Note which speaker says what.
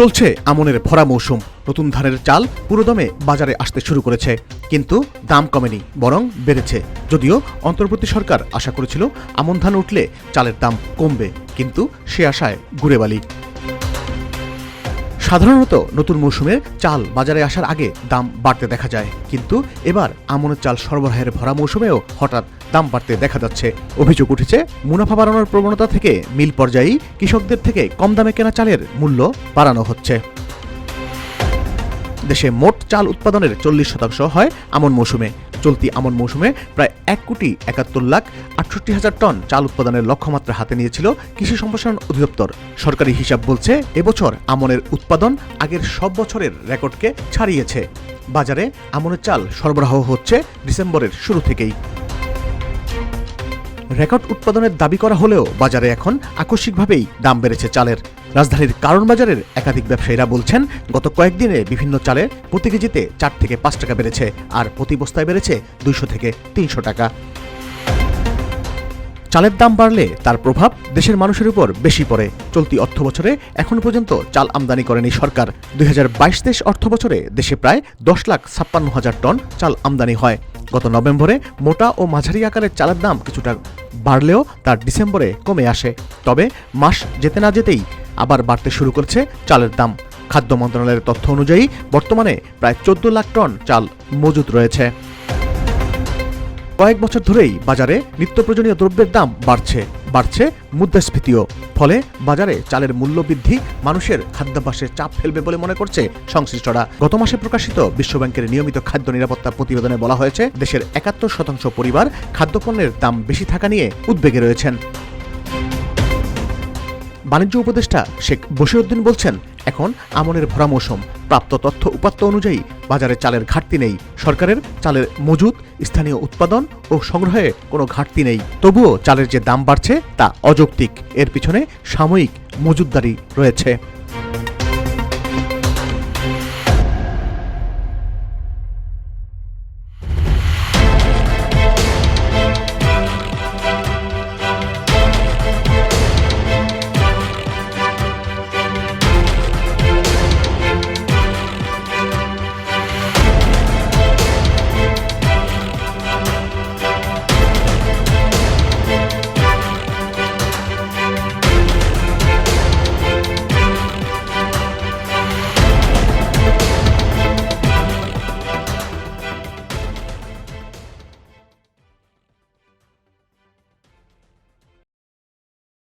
Speaker 1: চলছে আমনের ভরা মৌসুম। নতুন ধানের চাল পুরোদমে বাজারে আসতে শুরু করেছে, কিন্তু দাম কমেনি, বরং বেড়েছে। যদিও অন্তর্বর্তী সরকার আশা করেছিল আমন ধান উঠলে চালের দাম কমবে, কিন্তু সে আশায় গুড়ে বালি। সাধারণত নতুন মৌসুমে চাল বাজারে আসার আগে দাম বাড়তে দেখা যায়, কিন্তু এবার আমনের চাল সরবরাহের ভরা মৌসুমেও হঠাৎ দাম বাড়তে দেখা যাচ্ছে। অভিযোগ উঠেছে মুনাফা বাড়ানোর প্রবণতা থেকে মিল পর্যায়েই কৃষকদের থেকে কম দামে কেনা চালের মূল্য বাড়ানো হচ্ছে। দেশে মোট চাল উৎপাদনের 40% হয় আমন মৌসুমে। চলতি আমন মৌসুমে প্রায় 1,71,68,000 টন চাল উৎপাদনের লক্ষ্যমাত্রা হাতে নিয়েছিল কৃষি সম্প্রসারণ অধিদপ্তর। সরকারি হিসাব বলছে এবছর আমনের উৎপাদন আগের সব বছরের রেকর্ডকে ছাড়িয়েছে। বাজারে আমনের চাল সরবরাহ হচ্ছে ডিসেম্বরের শুরু থেকেই। রেকর্ড উৎপাদনের দাবি করা হলেও বাজারে এখন আকস্মিকভাবেই দাম বেড়েছে চালের। রাজধানীর কারণ বাজারের একাধিক ব্যবসায়ীরা বলছেন, গত কয়েকদিনে বিভিন্ন চালের প্রতি কেজিতে 4 থেকে 5 টাকা বেড়েছে, আর প্রতি বস্তায় বেড়েছে 200 থেকে 300 টাকা। চালের দাম বাড়লে তার প্রভাব দেশের মানুষের উপর বেশি পড়ে। চলতি অর্থবছরে এখন পর্যন্ত চাল আমদানি করেনি সরকার। 2022-23 অর্থবছরে দেশে প্রায় 10,56,000 টন চাল আমদানি হয়। গত নভেম্বরে মোটা ও মাঝারি আকারের চালের দাম কিছুটা বাড়লেও তার ডিসেম্বরে কমে আসে। তবে মাস যেতে না যেতেই আবার বাড়তে শুরু করছে চালের দাম। খাদ্য মন্ত্রণালয়ের তথ্য অনুযায়ী বর্তমানে প্রায় 14 লাখ টন চাল মজুদ রয়েছে। কয়েক বছর ধরেই বাজারে নিত্য প্রয়োজনীয় দ্রব্যের দাম বাড়ছে মুদ্রাস্ফীতিও। ফলে বাজারে চালের মূল্য বৃদ্ধি মানুষের খাদ্যাভ্যাসে চাপ ফেলবে বলে মনে করছে সংশ্লিষ্টরা। গত মাসে প্রকাশিত বিশ্বব্যাংকের নিয়মিত খাদ্য নিরাপত্তা প্রতিবেদনে বলা হয়েছে, দেশের 71% পরিবার খাদ্যপণ্যের দাম বেশি থাকা নিয়ে উদ্বেগে রয়েছেন। বাণিজ্য উপদেষ্টা শেখ বশিরউদ্দিন বলছেন, এখন আমনের ভরা মৌসুম। প্রাপ্ত তথ্য উপাত্ত অনুযায়ী বাজারে চালের ঘাটতি নেই। সরকারের চালের মজুদ, স্থানীয় উৎপাদন ও সংগ্রহে কোনো ঘাটতি নেই। তবুও চালের যে দাম বাড়ছে তা অযৌক্তিক। এর পিছনে সাময়িক মজুতদারি রয়েছে।